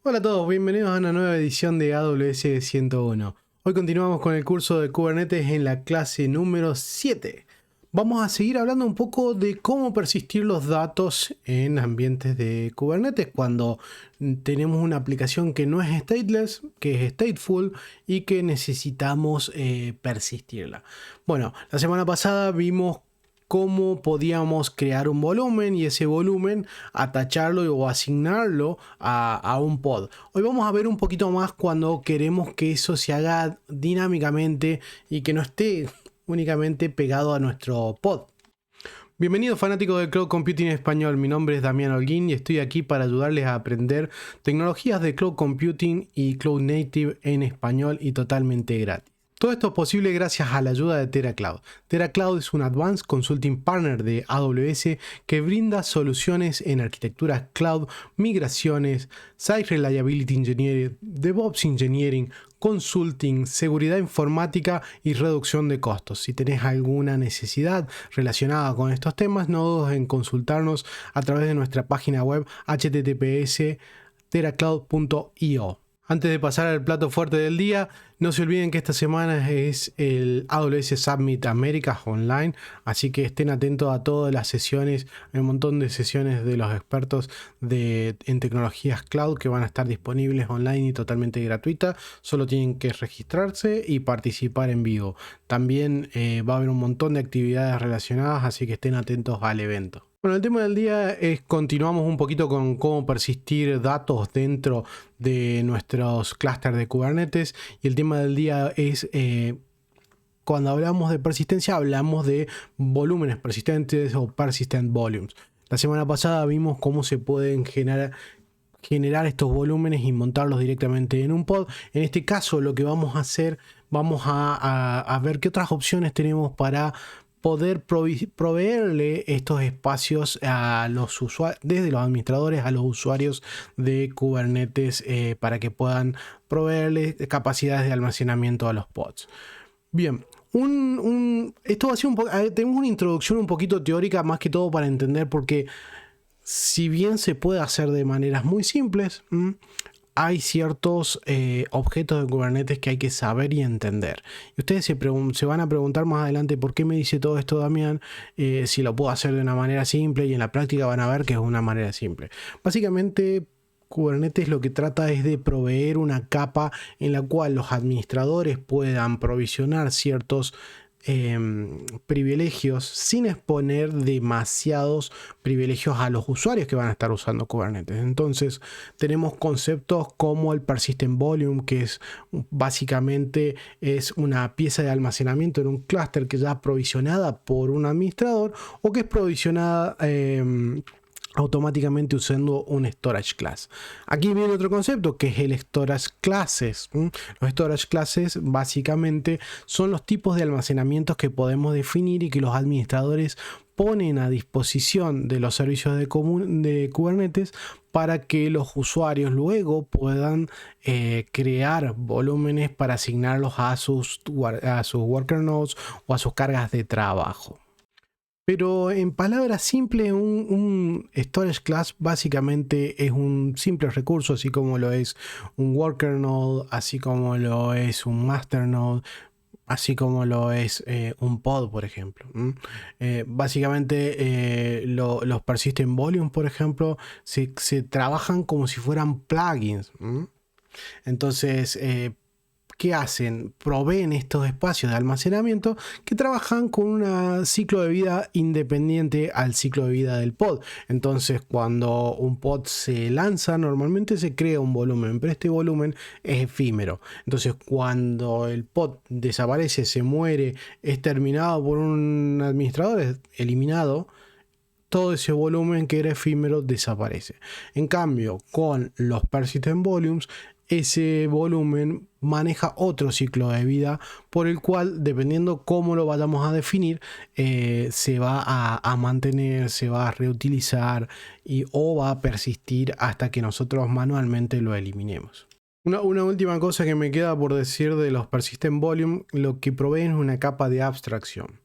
Hola a todos, bienvenidos a una nueva edición de AWS 101. Hoy continuamos con el curso de Kubernetes en la clase número 7. Vamos a seguir hablando un poco de cómo persistir los datos en ambientes de Kubernetes cuando tenemos una aplicación que no es stateless, que es stateful y que necesitamos persistirla. Bueno, la semana pasada vimos cómo podíamos crear un volumen y ese volumen atacharlo o asignarlo a un pod. Hoy vamos a ver un poquito más cuando queremos que eso se haga dinámicamente y que no esté únicamente pegado a nuestro pod. Bienvenidos fanáticos del Cloud Computing en español, mi nombre es Damián Holguín y estoy aquí para ayudarles a aprender tecnologías de Cloud Computing y Cloud Native en español y totalmente gratis. Todo esto es posible gracias a la ayuda de TeraCloud. TeraCloud es un Advanced Consulting Partner de AWS que brinda soluciones en arquitecturas cloud, migraciones, Site Reliability Engineering, DevOps Engineering, consulting, seguridad informática y reducción de costos. Si tenés alguna necesidad relacionada con estos temas, no dudes en consultarnos a través de nuestra página web https://teracloud.io. Antes de pasar al plato fuerte del día, no se olviden que esta semana es el AWS Summit Américas Online, así que estén atentos a todas las sesiones, hay un montón de sesiones de los expertos en tecnologías cloud que van a estar disponibles online y totalmente gratuitas. Solo tienen que registrarse y participar en vivo. También va a haber un montón de actividades relacionadas, así que estén atentos al evento. Bueno, el tema del día es continuamos un poquito con cómo persistir datos dentro de nuestros clústeres de Kubernetes, y el tema del día es cuando hablamos de persistencia hablamos de volúmenes persistentes o persistent volumes. La semana pasada vimos cómo se pueden generar estos volúmenes y montarlos directamente en un pod. En este caso lo que vamos a hacer, vamos a ver qué otras opciones tenemos para poder proveerle estos espacios a los usuarios, desde los administradores a los usuarios de Kubernetes, para que puedan proveerle capacidades de almacenamiento a los pods. Bien, esto va a ser tenemos una introducción un poquito teórica más que todo para entender, porque si bien se puede hacer de maneras muy simples, hay ciertos objetos de Kubernetes que hay que saber y entender. Y ustedes se van a preguntar más adelante por qué me dice todo esto Damián, si lo puedo hacer de una manera simple, y en la práctica van a ver que es una manera simple. Básicamente Kubernetes lo que trata es de proveer una capa en la cual los administradores puedan provisionar ciertos privilegios sin exponer demasiados privilegios a los usuarios que van a estar usando Kubernetes. Entonces tenemos conceptos como el persistent volume, que es básicamente es una pieza de almacenamiento en un clúster que ya es provisionada por un administrador o que es provisionada automáticamente usando un storage class. Aquí viene otro concepto que es el storage classes. Los storage classes básicamente son los tipos de almacenamientos que podemos definir y que los administradores ponen a disposición de los servicios de Kubernetes para que los usuarios luego puedan crear volúmenes para asignarlos a sus worker nodes o a sus cargas de trabajo. Pero en palabras simples, un storage class básicamente es un simple recurso, así como lo es un worker node, así como lo es un master node, así como lo es un pod, por ejemplo. Básicamente los persistent volume, por ejemplo, se trabajan como si fueran plugins. Entonces, ¿qué hacen? Proveen estos espacios de almacenamiento que trabajan con un ciclo de vida independiente al ciclo de vida del pod. Entonces, cuando un pod se lanza, normalmente se crea un volumen, pero este volumen es efímero. Entonces, cuando el pod desaparece, se muere, es terminado por un administrador, es eliminado, todo ese volumen que era efímero desaparece. En cambio, con los persistent volumes, ese volumen maneja otro ciclo de vida por el cual, dependiendo cómo lo vayamos a definir, se va a mantener, se va a reutilizar o va a persistir hasta que nosotros manualmente lo eliminemos. Una última cosa que me queda por decir de los persistent volume, lo que proveen es una capa de abstracción.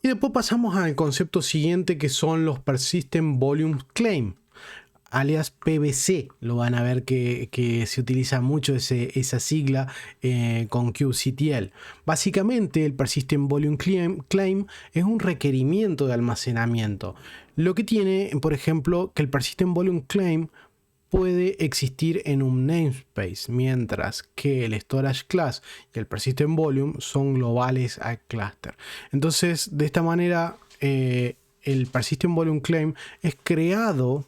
Y después pasamos al concepto siguiente, que son los persistent volume claim. alias PVC. Lo van a ver que se utiliza mucho esa sigla con kubectl. Básicamente el Persistent Volume Claim es un requerimiento de almacenamiento. Lo que tiene, por ejemplo, que el Persistent Volume Claim puede existir en un namespace, mientras que el storage class y el persistent volume son globales al cluster. Entonces, de esta manera, el persistent volume claim es creado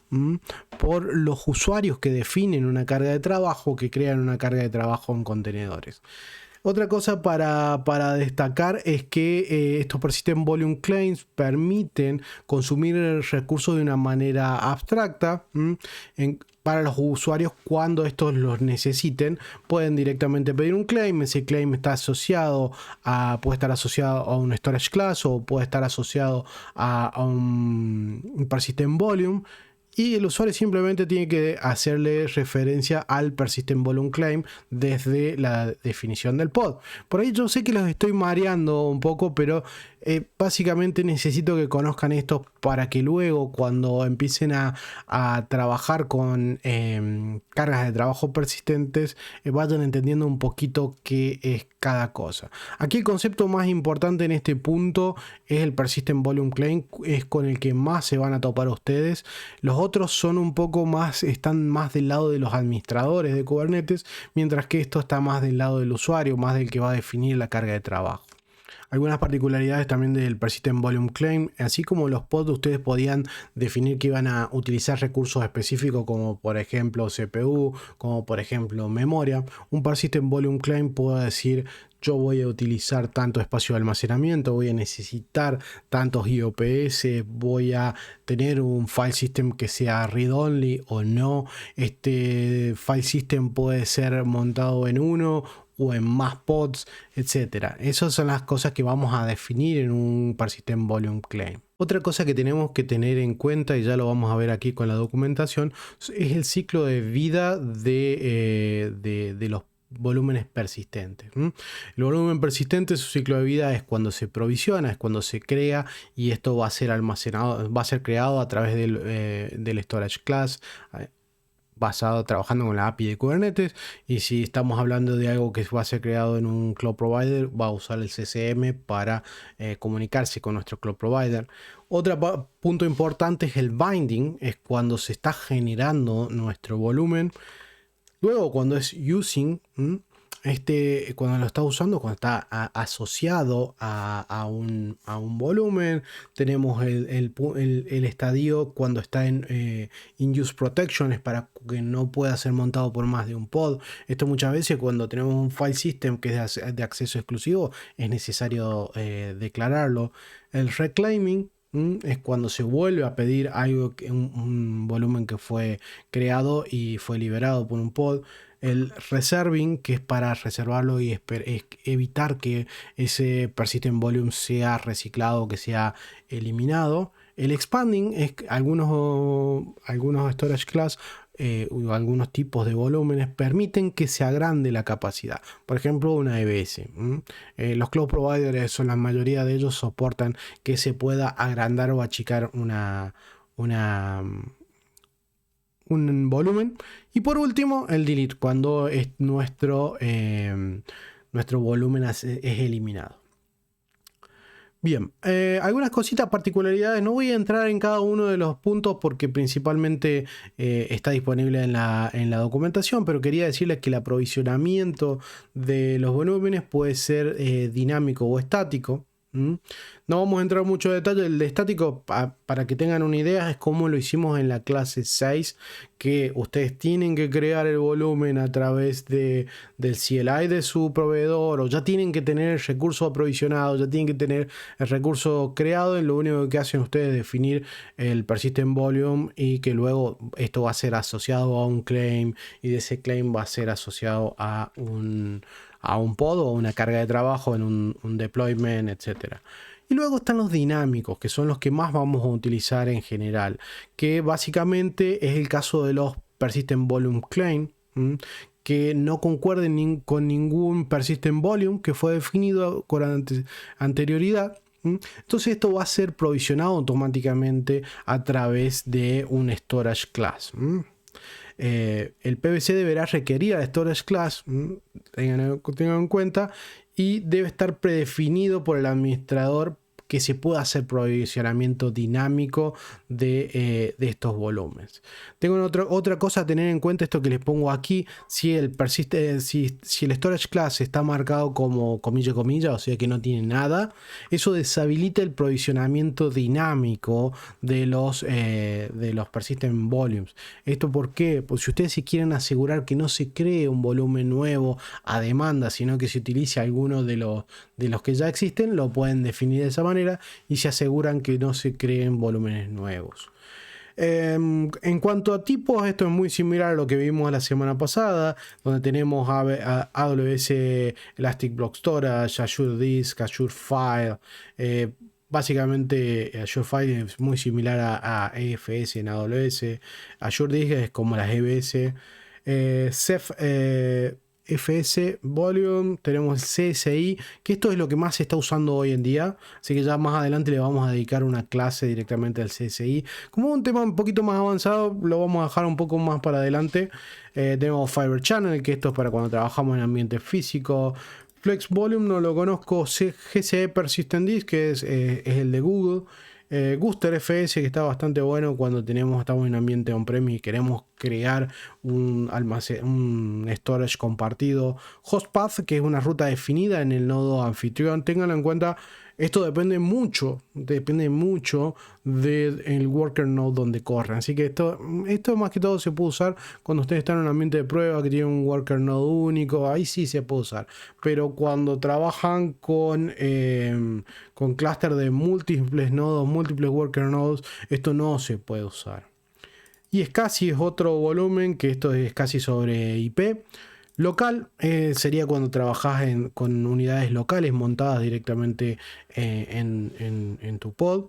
por los usuarios que definen una carga de trabajo, que crean una carga de trabajo en contenedores. Otra cosa para destacar es que estos persistent volume claims permiten consumir el recurso de una manera abstracta. Para los usuarios, cuando estos los necesiten, pueden directamente pedir un claim. Ese claim está asociado puede estar asociado a un storage class o puede estar asociado a un persistent volume. Y el usuario simplemente tiene que hacerle referencia al Persistent Volume Claim desde la definición del pod. Por ahí yo sé que los estoy mareando un poco, pero básicamente necesito que conozcan esto para que luego, cuando empiecen a trabajar con cargas de trabajo persistentes, vayan entendiendo un poquito qué es cada cosa. Aquí el concepto más importante en este punto es el Persistent Volume Claim, es con el que más se van a topar ustedes. Los otros son un poco más, están más del lado de los administradores de Kubernetes, mientras que esto está más del lado del usuario, más del que va a definir la carga de trabajo. Algunas particularidades también del Persistent Volume Claim, así como los pods, ustedes podían definir que iban a utilizar recursos específicos como por ejemplo CPU, como por ejemplo memoria. Un Persistent Volume Claim puede decir: yo voy a utilizar tanto espacio de almacenamiento, voy a necesitar tantos IOPS, voy a tener un file system que sea read-only o no. Este file system puede ser montado en uno o en más pods, etcétera. Esas son las cosas que vamos a definir en un Persistent Volume Claim. Otra cosa que tenemos que tener en cuenta, y ya lo vamos a ver aquí con la documentación, es el ciclo de vida de los volúmenes persistentes. El volumen persistente, su ciclo de vida es cuando se provisiona, es cuando se crea, y esto va a ser almacenado, va a ser creado a través del storage class, trabajando con la API de Kubernetes. Y si estamos hablando de algo que va a ser creado en un cloud provider, va a usar el CCM para comunicarse con nuestro cloud provider. Otro punto importante es el binding, es cuando se está generando nuestro volumen. Luego, cuando es using, cuando lo está usando, cuando está asociado a un volumen, tenemos el estadio cuando está en use protection, es para que no pueda ser montado por más de un pod. Esto muchas veces cuando tenemos un file system que es de acceso exclusivo, es necesario declararlo. El reclaiming es cuando se vuelve a pedir algo, un volumen que fue creado y fue liberado por un pod. El reserving, que es para reservarlo y evitar que ese persistent volume sea reciclado, que sea eliminado. El expanding es algunos storage class o algunos tipos de volúmenes permiten que se agrande la capacidad. Por ejemplo, una EBS. Los cloud providers, son la mayoría de ellos, soportan que se pueda agrandar o achicar un volumen. Y por último, el delete, cuando es nuestro volumen es eliminado. Bien, algunas cositas, particularidades. No voy a entrar en cada uno de los puntos porque principalmente está disponible en la documentación, pero quería decirles que el aprovisionamiento de los volúmenes puede ser dinámico o estático. No vamos a entrar en mucho detalle. El de estático, para que tengan una idea, es como lo hicimos en la clase 6, que ustedes tienen que crear el volumen a través del CLI de su proveedor, o ya tienen que tener el recurso aprovisionado, ya tienen que tener el recurso creado, y lo único que hacen ustedes es definir el persistent volume, y que luego esto va a ser asociado a un claim, y de ese claim va a ser asociado a un pod o una carga de trabajo en un deployment, etcétera. Y luego están los dinámicos, que son los que más vamos a utilizar en general, que básicamente es el caso de los Persistent Volume Claim, que no concuerden con ningún Persistent Volume que fue definido con anterioridad. Entonces esto va a ser provisionado automáticamente a través de un storage class. El PVC deberá requerir al storage class, tengan en cuenta, y debe estar predefinido por el administrador que se pueda hacer provisionamiento dinámico de estos volúmenes. Tengo otra cosa a tener en cuenta, esto que les pongo aquí: si el storage class está marcado como comilla, o sea que no tiene nada, eso deshabilita el provisionamiento dinámico de los persistent volumes. ¿Esto por qué? Pues si ustedes se quieren asegurar que no se cree un volumen nuevo a demanda, sino que se utilice alguno de los que ya existen, lo pueden definir de esa manera y se aseguran que no se creen volúmenes nuevos. En cuanto a tipos, esto es muy similar a lo que vimos la semana pasada, donde tenemos AWS Elastic Block Storage, Azure Disk, Azure File. Básicamente Azure File es muy similar a EFS en AWS. Azure Disk es como las EBS. Ceph FS Volume, tenemos el CSI, que esto es lo que más se está usando hoy en día, así que ya más adelante le vamos a dedicar una clase directamente al CSI. Como un tema un poquito más avanzado, lo vamos a dejar un poco más para adelante. Tenemos Fiber Channel, que esto es para cuando trabajamos en ambiente físico. Flex Volume no lo conozco. GCE Persistent Disk, que es el de Google. Guster FS, que está bastante bueno cuando estamos en un ambiente on-premise y queremos crear un storage compartido. Hostpath, que es una ruta definida en el nodo anfitrión. Ténganlo en cuenta, esto depende mucho del worker node donde corren. Así que esto más que todo se puede usar cuando ustedes están en un ambiente de prueba que tiene un worker node único. Ahí sí se puede usar. Pero cuando trabajan con clúster de múltiples nodos, múltiples worker nodes, esto no se puede usar. Y SCSI es otro volumen, que esto es casi sobre IP. Local sería cuando trabajas con unidades locales montadas directamente en tu pod.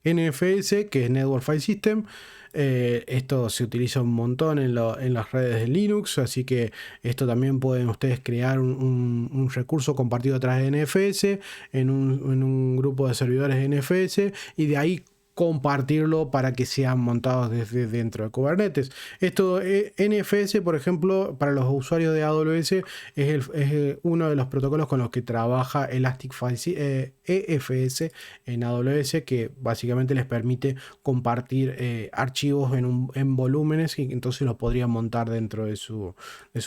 NFS, que es Network File System. Esto se utiliza un montón en las redes de Linux, así que esto también pueden ustedes crear un recurso compartido a través de NFS en un grupo de servidores de NFS y de ahí compartirlo para que sean montados desde dentro de Kubernetes. Esto NFS, por ejemplo, para los usuarios de AWS es uno de los protocolos con los que trabaja Elastic File EFS en AWS, que básicamente les permite compartir archivos en volúmenes y entonces los podrían montar dentro de su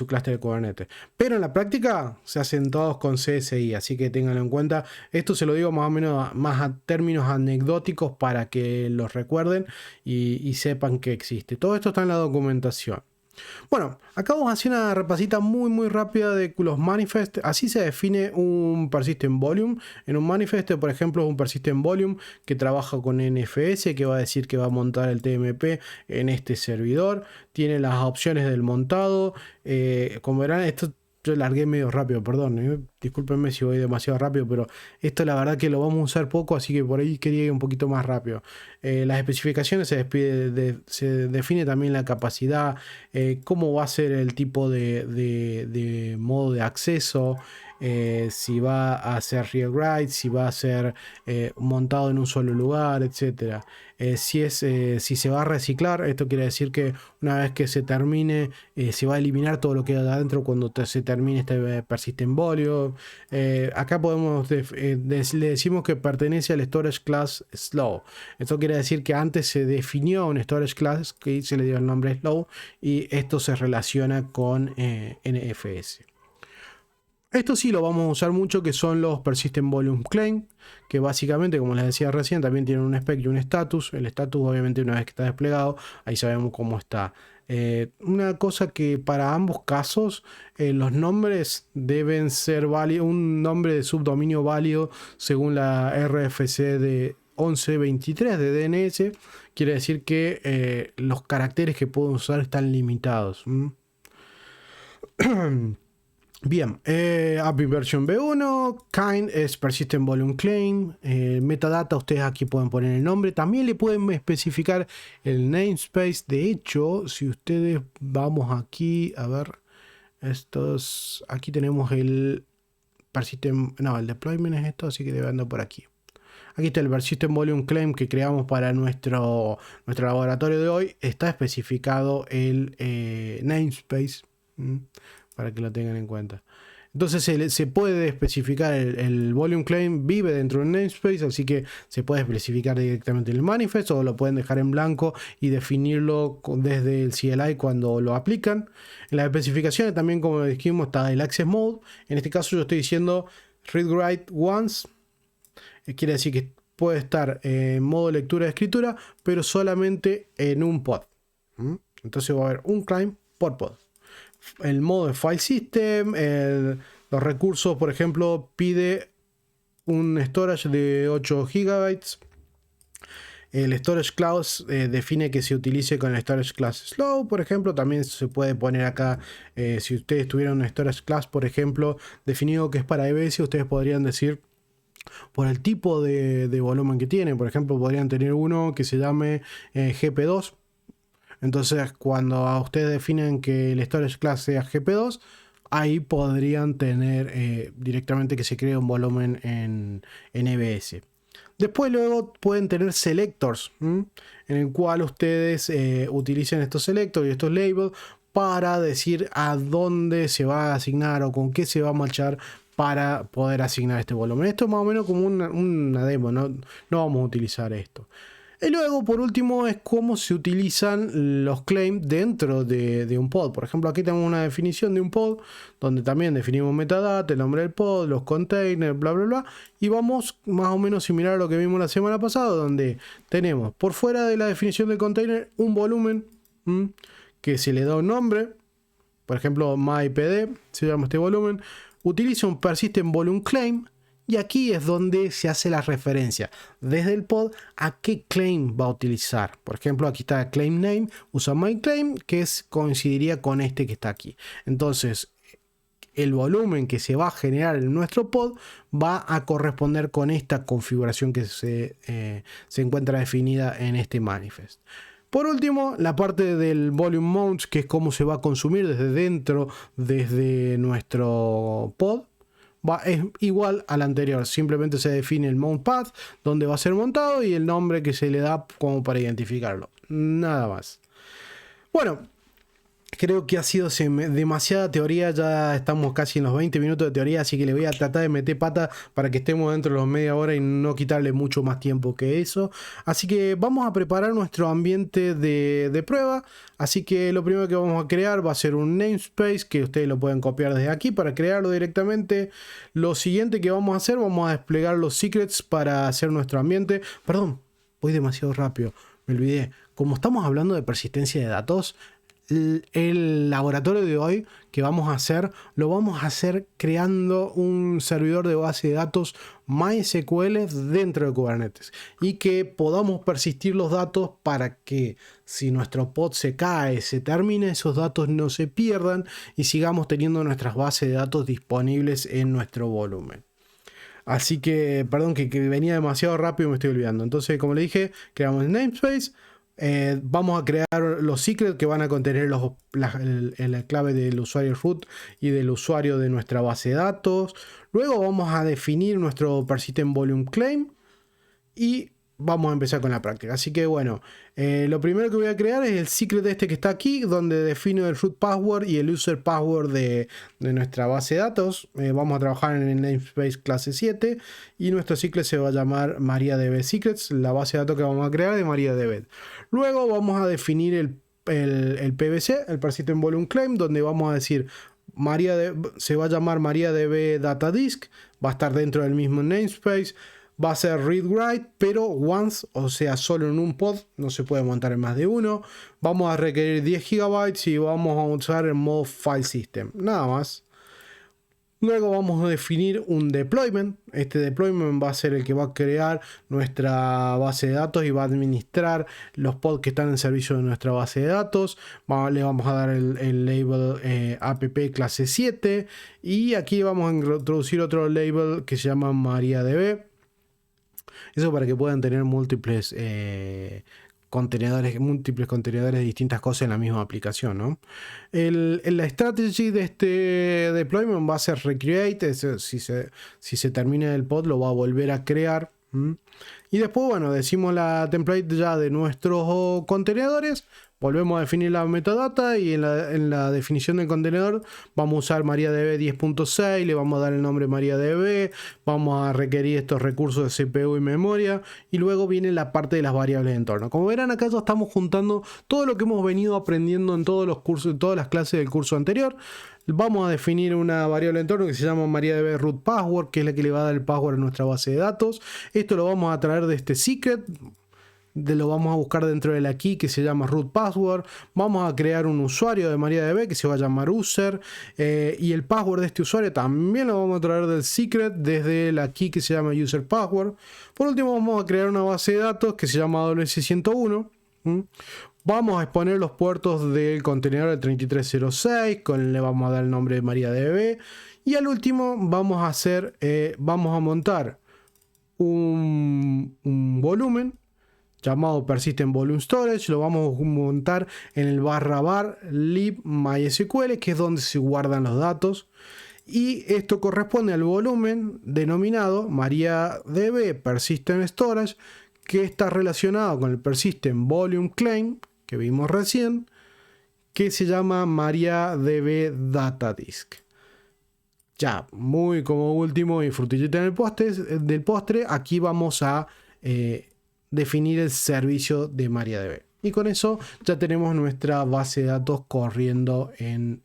clúster de Kubernetes. Pero en la práctica se hacen todos con CSI, así que ténganlo en cuenta. Esto se lo digo más o menos más a términos anecdóticos para que los recuerden y sepan que existe. Todo esto está en la documentación. Bueno, acá vamos a hacer una repasita muy rápida de los manifest. Así se define un persistent volume. En un manifest, por ejemplo, es un persistent volume que trabaja con NFS, que va a decir que va a montar el TMP en este servidor. Tiene las opciones del montado. Como verán, esto yo largué medio rápido, perdón, discúlpenme si voy demasiado rápido, pero esto la verdad que lo vamos a usar poco, así que por ahí quería ir un poquito más rápido. Las especificaciones se define también la capacidad, cómo va a ser el tipo de modo de acceso, si va a ser real write, si va a ser montado en un solo lugar, etcétera. Si se va a reciclar, esto quiere decir que una vez que se termine, se va a eliminar todo lo que hay adentro cuando se termine este persistent volume. Acá le decimos que pertenece al storage class slow. Esto quiere decir que antes se definió un storage class que se le dio el nombre slow y esto se relaciona con NFS. Esto sí lo vamos a usar mucho, que son los Persistent Volume Claim, que básicamente, como les decía recién, también tienen un spec y un status. El status, obviamente, una vez que está desplegado, ahí sabemos cómo está. Una cosa que para ambos casos, los nombres deben ser válidos, un nombre de subdominio válido según la RFC de 1123 de DNS, quiere decir que los caracteres que pueden usar están limitados. Bien, API version V1, kind es persistent volume claim, metadata, ustedes aquí pueden poner el nombre, también le pueden especificar el namespace. De hecho, si ustedes vamos aquí, a ver, aquí tenemos el persistent, no, el deployment es esto, así que debe andar por aquí. Aquí está el Persistent Volume Claim que creamos para nuestro laboratorio de hoy. Está especificado el namespace, para que lo tengan en cuenta. Entonces se puede especificar el volume claim, vive dentro de un namespace, así que se puede especificar directamente en el manifest o lo pueden dejar en blanco y definirlo desde el CLI cuando lo aplican. En las especificaciones también, como dijimos, está el access mode. En este caso yo estoy diciendo read write once, quiere decir que puede estar en modo lectura de escritura, pero solamente en un pod. Entonces va a haber un claim por pod. El modo de file system, los recursos, por ejemplo, pide un storage de 8 GB. El storage class define que se utilice con el storage class slow, por ejemplo. También se puede poner acá, si ustedes tuvieran un storage class, por ejemplo, definido que es para EBS, ustedes podrían decir por el tipo de volumen que tiene. Por ejemplo, podrían tener uno que se llame GP2. Entonces, cuando a ustedes definen que el storage class sea GP2, ahí podrían tener directamente que se cree un volumen en EBS. Después luego pueden tener selectors, en el cual ustedes utilicen estos selectors y estos labels para decir a dónde se va a asignar o con qué se va a marchar para poder asignar este volumen. Esto es más o menos como una demo, no vamos a utilizar esto. Y luego, por último, es cómo se utilizan los claims dentro de un pod. Por ejemplo, aquí tenemos una definición de un pod, donde también definimos metadata, el nombre del pod, los containers, bla, bla, bla. Y vamos más o menos similar a lo que vimos la semana pasada, donde tenemos por fuera de la definición del container un volumen que se le da un nombre. Por ejemplo, mypd, se llama este volumen. Utiliza un persistent volume claim. Y aquí es donde se hace la referencia desde el pod a qué claim va a utilizar. Por ejemplo, aquí está claim name, usa myClaim, que coincidiría con este que está aquí. Entonces, el volumen que se va a generar en nuestro pod va a corresponder con esta configuración que se encuentra definida en este manifest. Por último, la parte del volume mount, que es cómo se va a consumir desde dentro, desde nuestro pod. Es igual al anterior, simplemente se define el mount path, donde va a ser montado y el nombre que se le da como para identificarlo. Nada más. Bueno, creo que ha sido demasiada teoría, ya estamos casi en los 20 minutos de teoría, así que le voy a tratar de meter pata para que estemos dentro de los media hora y no quitarle mucho más tiempo que eso. Así que vamos a preparar nuestro ambiente de prueba, así que lo primero que vamos a crear va a ser un namespace, que ustedes lo pueden copiar desde aquí para crearlo directamente. Lo siguiente que vamos a hacer, vamos a desplegar los secrets para hacer nuestro ambiente. Perdón, voy demasiado rápido, me olvidé. Como estamos hablando de persistencia de datos, el laboratorio de hoy que vamos a hacer, lo vamos a hacer creando un servidor de base de datos MySQL dentro de Kubernetes y que podamos persistir los datos para que si nuestro pod se cae, se termine, esos datos no se pierdan y sigamos teniendo nuestras bases de datos disponibles en nuestro volumen. Así que, perdón que venía demasiado rápido y me estoy olvidando. Entonces, como le dije, creamos el namespace. Vamos a crear los secrets que van a contener la clave del usuario root y del usuario de nuestra base de datos. Luego vamos a definir nuestro persistent volume claim y vamos a empezar con la práctica. Así que bueno, lo primero que voy a crear es el secret este que está aquí, donde defino el root password y el user password de nuestra base de datos. Vamos a trabajar en el namespace clase 7 y nuestro secret se va a llamar MariaDB Secrets, la base de datos que vamos a crear de MariaDB. Luego vamos a definir el PVC, el Persistent Volume Claim, donde vamos a decir se va a llamar MariaDB Data Disk, va a estar dentro del mismo namespace. Va a ser read-write, pero once, o sea, solo en un pod, no se puede montar en más de uno. Vamos a requerir 10 GB y vamos a usar el modo file system, nada más. Luego vamos a definir un deployment. Este deployment va a ser el que va a crear nuestra base de datos y va a administrar los pods que están en servicio de nuestra base de datos. Le vamos a dar el label app clase 7 y aquí vamos a introducir otro label que se llama MariaDB. Eso para que puedan tener múltiples contenedores de distintas cosas en la misma aplicación, ¿no? La strategy de este deployment va a ser recreate, si se termina el pod lo va a volver a crear, Y después, bueno, decimos la template ya de nuestros contenedores. Volvemos a definir la metadata y en la definición del contenedor vamos a usar MariaDB 10.6, le vamos a dar el nombre MariaDB, vamos a requerir estos recursos de CPU y memoria y luego viene la parte de las variables de entorno. Como verán, acá ya estamos juntando todo lo que hemos venido aprendiendo en todos los cursos, en todas las clases del curso anterior. Vamos a definir una variable de entorno que se llama MariaDB root password, que es la que le va a dar el password a nuestra base de datos. Esto lo vamos a traer de este secret. Lo vamos a buscar dentro de la key que se llama root password. Vamos a crear un usuario de MariaDB que se va a llamar user, y el password de este usuario también lo vamos a traer del secret desde la key que se llama user password. Por último, vamos a crear una base de datos que se llama AWS101. Vamos a exponer los puertos del contenedor del 3306, le vamos a dar el nombre de MariaDB, y al último vamos a montar un volumen llamado Persistent Volume Storage. Lo vamos a montar en el /var lib MySQL, que es donde se guardan los datos, y esto corresponde al volumen denominado MariaDB Persistent Storage, que está relacionado con el Persistent Volume Claim que vimos recién, que se llama MariaDB Data Disk. Ya, muy como último y frutillita del postre, aquí vamos a definir el servicio de MariaDB. Y con eso ya tenemos nuestra base de datos corriendo en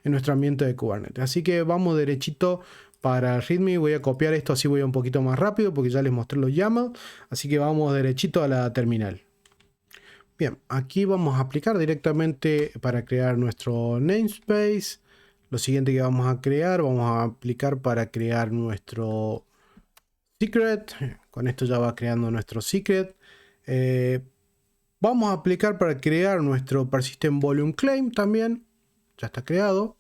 nuestro ambiente de Kubernetes. Así que vamos derechito para README. Voy a copiar esto, así voy un poquito más rápido porque ya les mostré los YAML. Así que vamos derechito a la terminal. Bien, aquí vamos a aplicar directamente para crear nuestro namespace. Lo siguiente que vamos a crear, vamos a aplicar para crear nuestro secret. Con esto ya va creando nuestro secret. Vamos a aplicar para crear nuestro Persistent Volume Claim también. Ya está creado.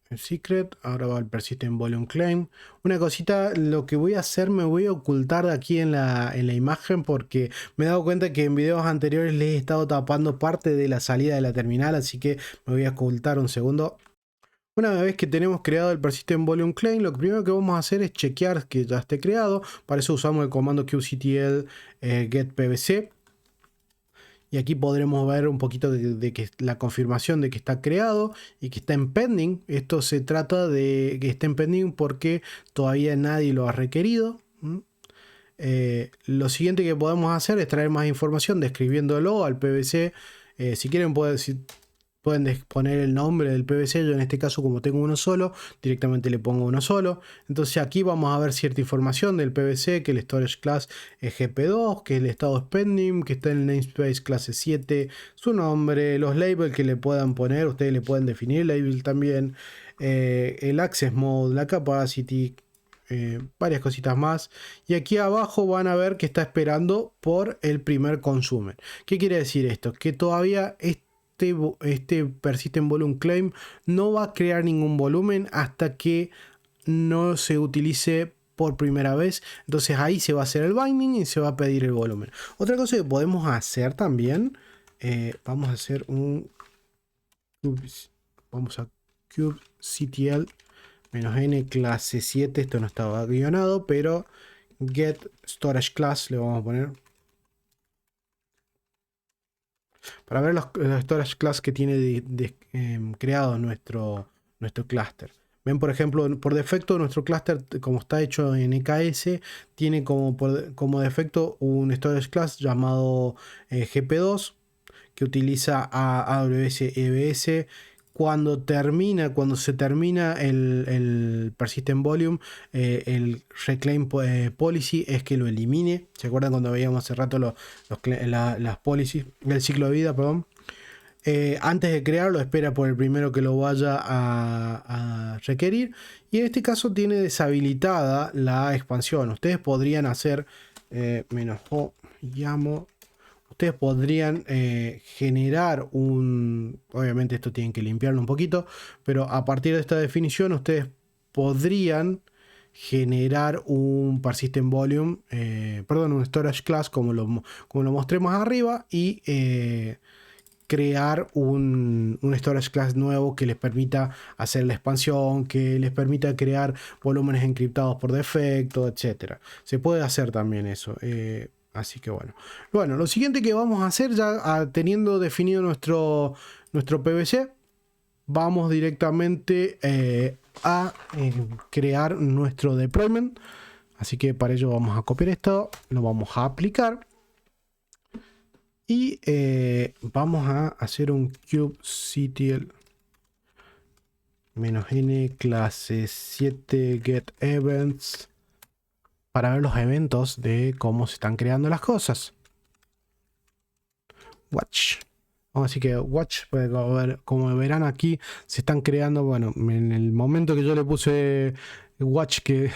El secret, ahora va el Persistent Volume Claim. Una cosita, lo que voy a hacer, me voy a ocultar de aquí en la imagen, porque me he dado cuenta que en videos anteriores les he estado tapando parte de la salida de la terminal, así que me voy a ocultar un segundo. Una vez que tenemos creado el Persistent Volume Claim, lo primero que vamos a hacer es chequear que ya esté creado. Para eso usamos el comando kubectl get pvc. Y aquí podremos ver un poquito de que la confirmación de que está creado y que está en pending. Esto se trata de que esté en pending porque todavía nadie lo ha requerido. Lo siguiente que podemos hacer es traer más información describiéndolo al PVC. Si quieren pueden poner el nombre del PVC. Yo en este caso, como tengo uno solo, directamente le pongo uno solo. Entonces aquí vamos a ver cierta información del PVC, que el storage class es GP2, que el estado es pending, que está en el namespace clase 7, su nombre, los labels que le puedan poner, ustedes le pueden definir label también, el access mode, la capacity, varias cositas más. Y aquí abajo van a ver que está esperando por el primer consumer. ¿Qué quiere decir esto? Que todavía este Persistent Volume Claim no va a crear ningún volumen hasta que no se utilice por primera vez. Entonces ahí se va a hacer el binding y se va a pedir el volumen. Otra cosa que podemos hacer también, vamos a hacer vamos a kubectl -n clase 7. Esto no estaba guionado, pero get storage class le vamos a poner para ver los storage class que tiene creado nuestro clúster. Ven, por ejemplo, por defecto nuestro clúster, como está hecho en EKS, tiene como defecto un storage class llamado GP2, que utiliza a AWS EBS. Cuando se termina el Persistent Volume, el Reclaim Policy es que lo elimine. ¿Se acuerdan cuando veíamos hace rato las policies del ciclo de vida? Perdón. Antes de crearlo, espera por el primero que lo vaya a requerir. Y en este caso tiene deshabilitada la expansión. Ustedes podrían hacer -o llamo. Ustedes podrían generar obviamente esto tienen que limpiarlo un poquito, pero a partir de esta definición ustedes podrían generar un Persistent Volume, un Storage Class como lo mostré más arriba, y crear un storage class nuevo que les permita hacer la expansión, que les permita crear volúmenes encriptados por defecto, etcétera. Se puede hacer también eso. Así que bueno, lo siguiente que vamos a hacer, ya teniendo definido nuestro PVC, vamos directamente a crear nuestro deployment. Así que para ello vamos a copiar esto, lo vamos a aplicar y vamos a hacer un kubectl -n clase 7 get events para ver los eventos de cómo se están creando las cosas. Watch. Así que watch, como verán aquí se están creando, bueno, en el momento que yo le puse watch que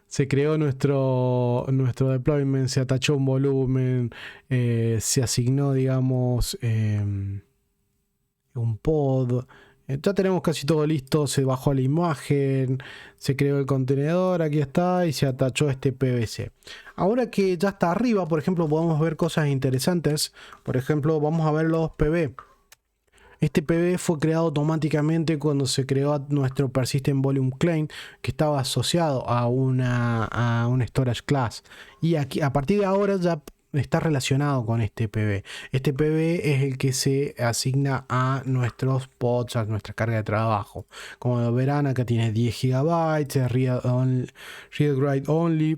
se creó nuestro deployment, se atachó un volumen, se asignó, digamos, un pod. Ya tenemos casi todo listo, se bajó la imagen, se creó el contenedor, aquí está, y se atachó este PVC. Ahora que ya está arriba, por ejemplo, podemos ver cosas interesantes. Por ejemplo, vamos a ver los PV. Este PV fue creado automáticamente cuando se creó nuestro Persistent Volume Claim, que estaba asociado a un storage class. Y aquí, a partir de ahora, ya está relacionado con este PV. Este PV es el que se asigna a nuestros pods, a nuestra carga de trabajo. Como verán, acá tiene 10 GB, read write only.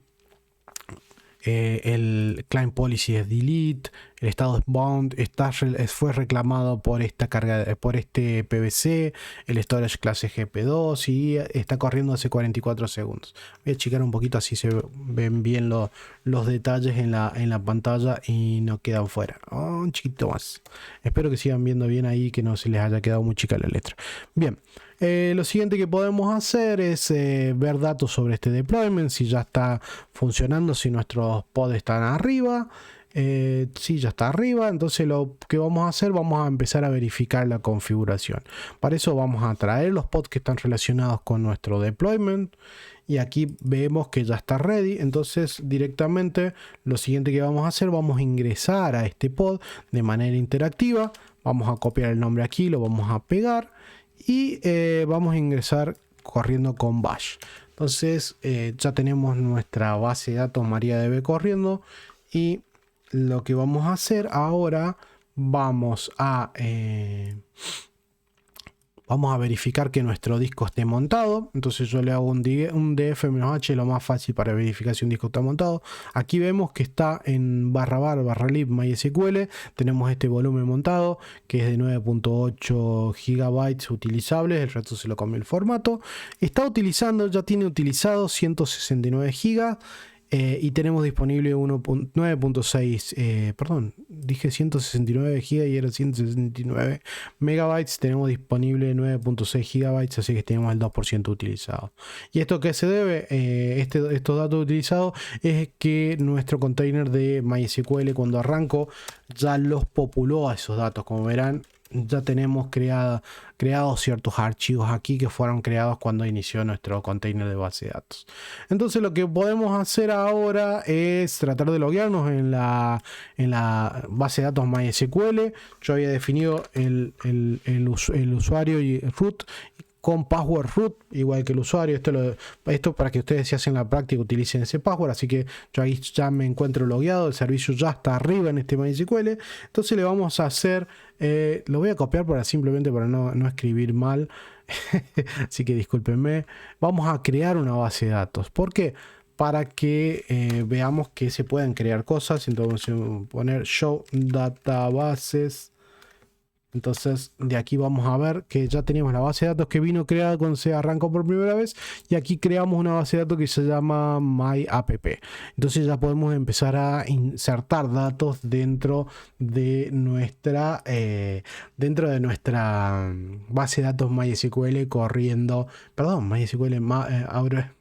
El client policy es delete, el estado es bound, fue reclamado por esta carga, por este PVC, el storage clase GP2 y está corriendo hace 44 segundos. Voy a achicar un poquito así se ven bien los detalles en la pantalla y no quedan fuera. Un chiquito más. Espero que sigan viendo bien ahí, que no se les haya quedado muy chica la letra. Bien. Lo siguiente que podemos hacer es ver datos sobre este deployment, si ya está funcionando, si nuestros pods están arriba. Si ya está arriba, entonces lo que vamos a hacer, vamos a empezar a verificar la configuración. Para eso vamos a traer los pods que están relacionados con nuestro deployment y aquí vemos que ya está ready. Entonces directamente lo siguiente que vamos a hacer, vamos a ingresar a este pod de manera interactiva. Vamos a copiar el nombre aquí, lo vamos a pegar y vamos a ingresar corriendo con bash. Entonces ya tenemos nuestra base de datos MariaDB corriendo y lo que vamos a hacer ahora, vamos a verificar que nuestro disco esté montado. Entonces yo le hago un df-h, lo más fácil para verificar si un disco está montado. Aquí vemos que está en /var/lib MySQL. Tenemos este volumen montado que es de 9.8 GB utilizables. El resto se lo comió el formato. Ya tiene utilizado 169 GB. Y tenemos disponible 9.6, perdón, dije 169 GB y era 169 megabytes. Tenemos disponible 9.6 gigabytes, así que tenemos el 2% utilizado. ¿Y esto qué se debe? Estos datos utilizados es que nuestro container de MySQL, cuando arrancó, ya los populó a esos datos. Como verán, ya tenemos creados ciertos archivos aquí que fueron creados cuando inició nuestro container de base de datos. Entonces lo que podemos hacer ahora es tratar de loguearnos en la base de datos MySQL. Yo había definido el usuario y el root con password root, igual que el usuario. Esto para que ustedes, si hacen la práctica, utilicen ese password. Así que yo ahí ya me encuentro logueado, el servicio ya está arriba en este MySQL. Entonces le vamos a hacer, lo voy a copiar simplemente para no escribir mal. Así que discúlpenme. Vamos a crear una base de datos. ¿Por qué? Para que veamos que se pueden crear cosas. Entonces vamos a poner show databases. Entonces de aquí vamos a ver que ya tenemos la base de datos que vino creada cuando se arrancó por primera vez, y aquí creamos una base de datos que se llama myapp. Entonces ya podemos empezar a insertar datos dentro de nuestra base de datos MySQL corriendo, perdón, MySQL ahora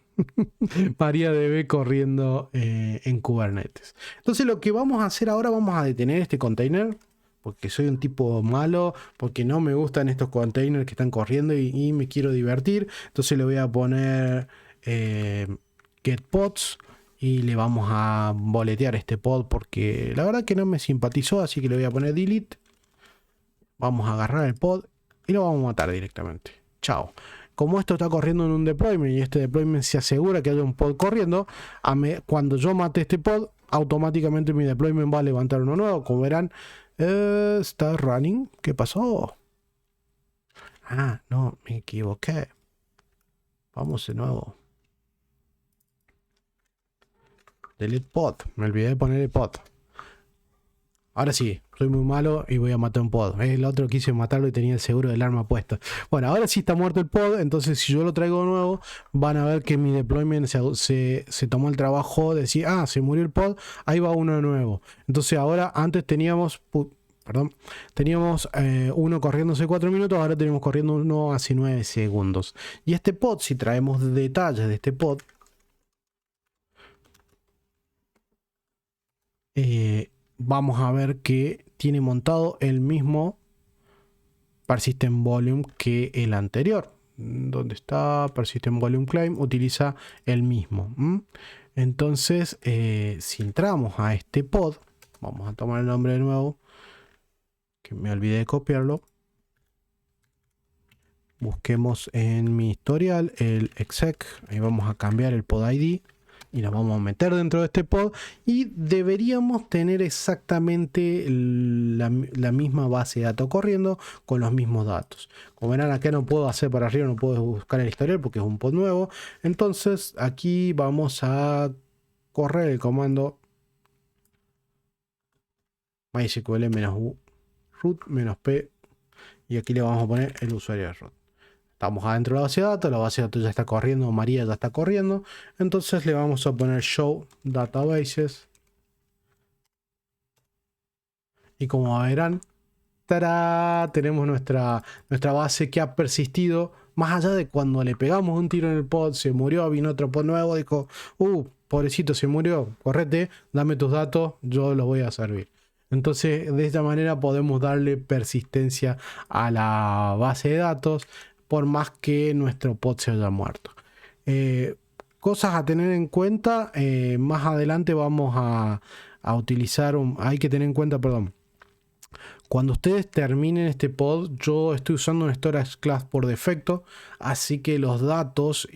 MariaDB corriendo en Kubernetes. Entonces lo que vamos a hacer ahora, vamos a detener este container porque soy un tipo malo, porque no me gustan estos containers que están corriendo y me quiero divertir. Entonces le voy a poner get pods y le vamos a boletear este pod porque la verdad que no me simpatizó, así que le voy a poner delete. Vamos a agarrar el pod y lo vamos a matar directamente. Chao. Como esto está corriendo en un deployment y este deployment se asegura que haya un pod corriendo, cuando yo mate este pod, automáticamente mi deployment va a levantar uno nuevo. Como verán, está running. ¿Qué pasó? Ah, no, me equivoqué. Vamos de nuevo. Delete pod. Me olvidé de poner el pod. Ahora sí, soy muy malo y voy a matar un pod. El otro quise matarlo y tenía el seguro del arma puesto. Bueno, ahora sí está muerto el pod. Entonces si yo lo traigo de nuevo, van a ver que mi deployment se tomó el trabajo de decir, ah, se murió el pod, ahí va uno de nuevo. Entonces ahora, antes teníamos... teníamos uno corriendo hace 4 minutos, ahora tenemos corriendo uno hace 9 segundos. Y este pod, si traemos detalles de este pod, vamos a ver que tiene montado el mismo Persistent Volume que el anterior. ¿Dónde está? Persistent Volume Claim utiliza el mismo. Entonces, si entramos a este pod, vamos a tomar el nombre de nuevo, que me olvidé de copiarlo. Busquemos en mi historial el exec, ahí vamos a cambiar el pod ID y nos vamos a meter dentro de este pod y deberíamos tener exactamente la misma base de datos corriendo con los mismos datos. Como verán, acá no puedo hacer para arriba, no puedo buscar el historial porque es un pod nuevo. Entonces aquí vamos a correr el comando mysql-u root-p y aquí le vamos a poner el usuario de root. Estamos adentro de la base de datos ya está corriendo, María ya está corriendo, entonces le vamos a poner show databases y como verán, ¡tará!, tenemos nuestra base que ha persistido más allá de cuando le pegamos un tiro en el pod, se murió, vino otro pod nuevo, dijo, pobrecito se murió, correte, dame tus datos, yo los voy a servir. Entonces de esta manera podemos darle persistencia a la base de datos por más que nuestro pod se haya muerto. Cosas a tener en cuenta, más adelante vamos a utilizar, hay que tener en cuenta, perdón, cuando ustedes terminen este pod, yo estoy usando un storage class por defecto, así que los datos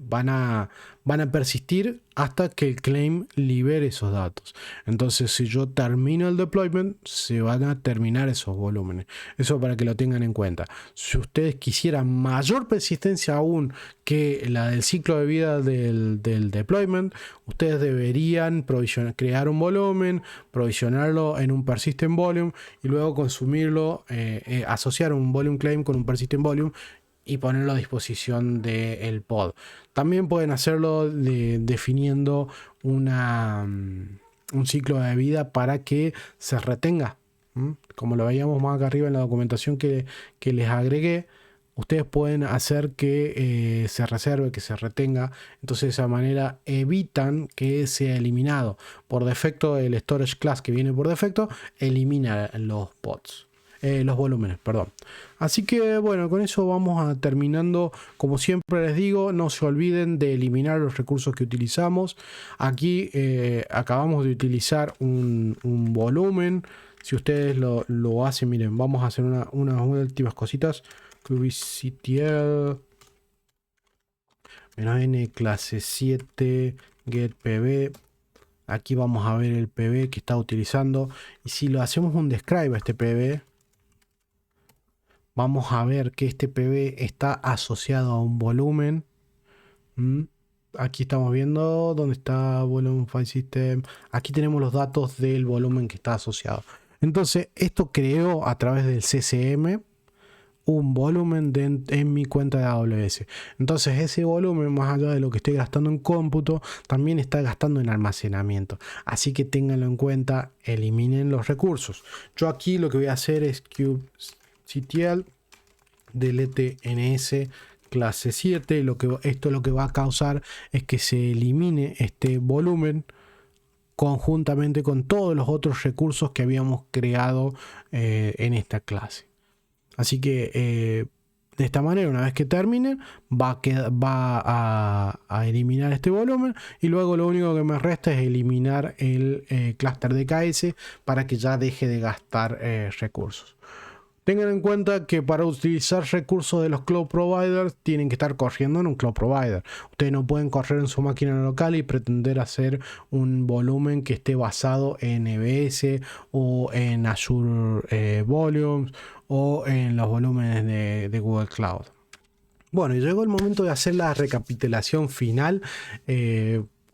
van a persistir hasta que el claim libere esos datos. Entonces si yo termino el deployment, se van a terminar esos volúmenes. Eso para que lo tengan en cuenta. Si ustedes quisieran mayor persistencia aún que la del ciclo de vida del deployment, ustedes deberían crear un volumen, provisionarlo en un persistent volume y luego consumirlo, asociar un volume claim con un persistent volume y ponerlo a disposición del pod. También pueden hacerlo definiendo un ciclo de vida para que se retenga. Como lo veíamos más acá arriba en la documentación que les agregué, ustedes pueden hacer que se reserve, que se retenga. Entonces de esa manera evitan que sea eliminado. Por defecto, el storage class que viene por defecto elimina los pods. Los volúmenes, perdón. Así que bueno, con eso vamos terminando. Como siempre les digo, no se olviden de eliminar los recursos que utilizamos. Aquí acabamos de utilizar un volumen. Si ustedes lo hacen, miren, vamos a hacer unas últimas cositas. kubectl -n clase 7 get pb. Aquí vamos a ver el pb que está utilizando. Y si lo hacemos un describe a este pb, vamos a ver que este PB está asociado a un volumen. Aquí estamos viendo dónde está Volume File System. Aquí tenemos los datos del volumen que está asociado. Entonces, esto creó a través del CCM un volumen en mi cuenta de AWS. Entonces, ese volumen, más allá de lo que estoy gastando en cómputo, también está gastando en almacenamiento. Así que ténganlo en cuenta, eliminen los recursos. Yo aquí lo que voy a hacer es kubectl delete ns clase 7. Esto lo que va a causar es que se elimine este volumen conjuntamente con todos los otros recursos que habíamos creado en esta clase. Así que De esta manera, una vez que terminen, va a eliminar este volumen y luego lo único que me resta es eliminar el clúster de KS para que ya deje de gastar recursos. Tengan en cuenta que para utilizar recursos de los cloud providers tienen que estar corriendo en un cloud provider. Ustedes no pueden correr en su máquina local y pretender hacer un volumen que esté basado en EBS o en Azure Volumes o en los volúmenes de Google Cloud. Bueno, y llegó el momento de hacer la recapitulación final.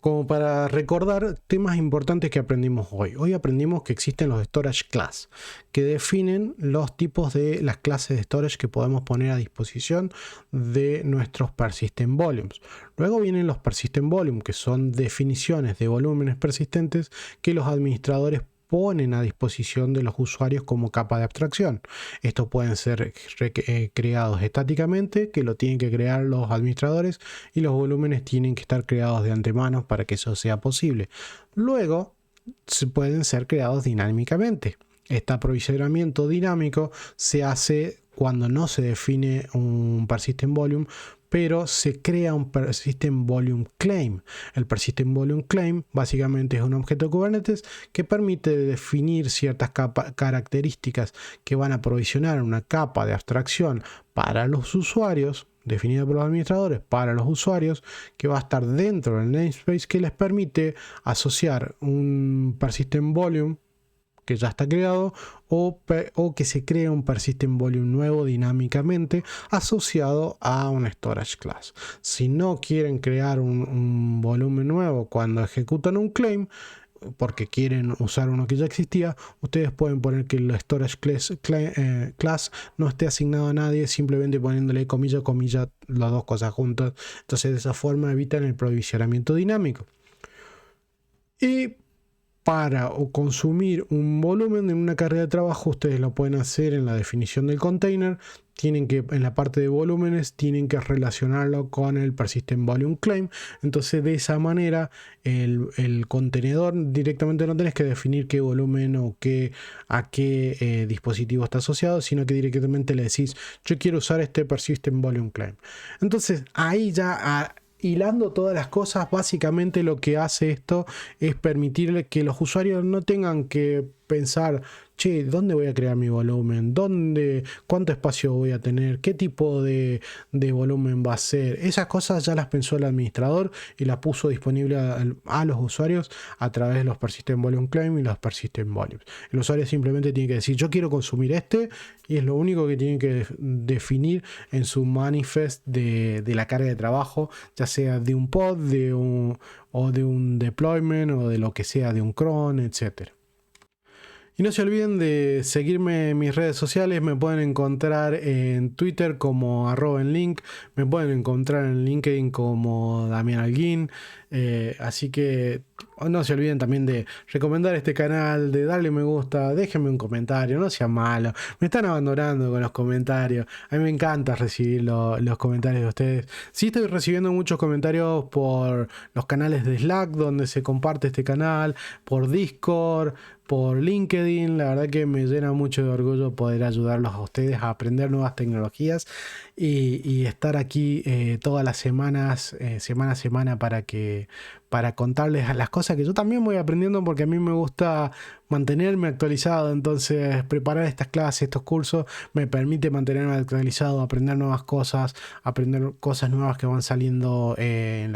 Como para recordar temas importantes que aprendimos hoy. Hoy aprendimos que existen los storage class, que definen los tipos de las clases de storage que podemos poner a disposición de nuestros persistent volumes. Luego vienen los persistent volumes, que son definiciones de volúmenes persistentes que los administradores ponen a disposición de los usuarios como capa de abstracción. Estos pueden ser creados estáticamente, que lo tienen que crear los administradores, y los volúmenes tienen que estar creados de antemano para que eso sea posible. Luego pueden ser creados dinámicamente. Este aprovisionamiento dinámico se hace cuando no se define un persistent volume, pero se crea un persistent volume claim. El persistent volume claim básicamente es un objeto Kubernetes que permite definir ciertas características que van a provisionar una capa de abstracción para los usuarios, definida por los administradores para los usuarios, que va a estar dentro del namespace, que les permite asociar un persistent volume que ya está creado o que se crea un persistent volume nuevo dinámicamente asociado a un storage class. Si no quieren crear un volumen nuevo cuando ejecutan un claim, porque quieren usar uno que ya existía, ustedes pueden poner que el storage class no esté asignado a nadie, simplemente poniéndole comilla comilla las dos cosas juntas. Entonces de esa forma evitan el provisionamiento dinámico. Y para consumir un volumen en una carga de trabajo, ustedes lo pueden hacer en la definición del container. En la parte de volúmenes, tienen que relacionarlo con el persistent volume claim. Entonces, de esa manera, el contenedor directamente no tenés que definir qué volumen o a qué dispositivo está asociado, sino que directamente le decís: yo quiero usar este persistent volume claim. Entonces, ahí ya hilando todas las cosas, básicamente lo que hace esto es permitirle que los usuarios no tengan que pensar: che, ¿dónde voy a crear mi volumen? ¿Cuánto espacio voy a tener? ¿Qué tipo de volumen va a ser? Esas cosas ya las pensó el administrador y las puso disponible a los usuarios a través de los persistent volume claim y los persistent volumes. El usuario simplemente tiene que decir: yo quiero consumir este, y es lo único que tiene que definir en su manifest de la carga de trabajo, ya sea de un pod, o de un deployment, o de lo que sea, de un cron, etcétera. Y no se olviden de seguirme en mis redes sociales. Me pueden encontrar en Twitter como @enlink. Me pueden encontrar en LinkedIn como Damián Alguín. Así que no se olviden también de recomendar este canal, de darle me gusta, déjenme un comentario, no sean malos. Me están abandonando con los comentarios. A mí me encanta recibir los comentarios de ustedes. Sí, estoy recibiendo muchos comentarios por los canales de Slack donde se comparte este canal, por Discord, por LinkedIn. La verdad que me llena mucho de orgullo poder ayudarlos a ustedes a aprender nuevas tecnologías y estar aquí todas las semanas, semana a semana, para contarles las cosas que yo también voy aprendiendo, porque a mí me gusta mantenerme actualizado. Entonces preparar estas clases, estos cursos, me permite mantenerme actualizado, aprender nuevas cosas, aprender cosas nuevas que van saliendo en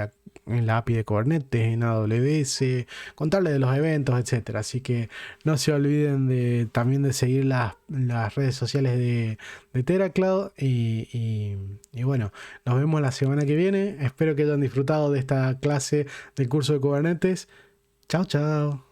la API de Kubernetes, en AWS, contarles de los eventos, etcétera. Así que no se olviden también de seguir las redes sociales de TerraCloud y bueno, nos vemos la semana que viene. Espero que hayan disfrutado de esta clase del curso de Kubernetes. Chao, chao.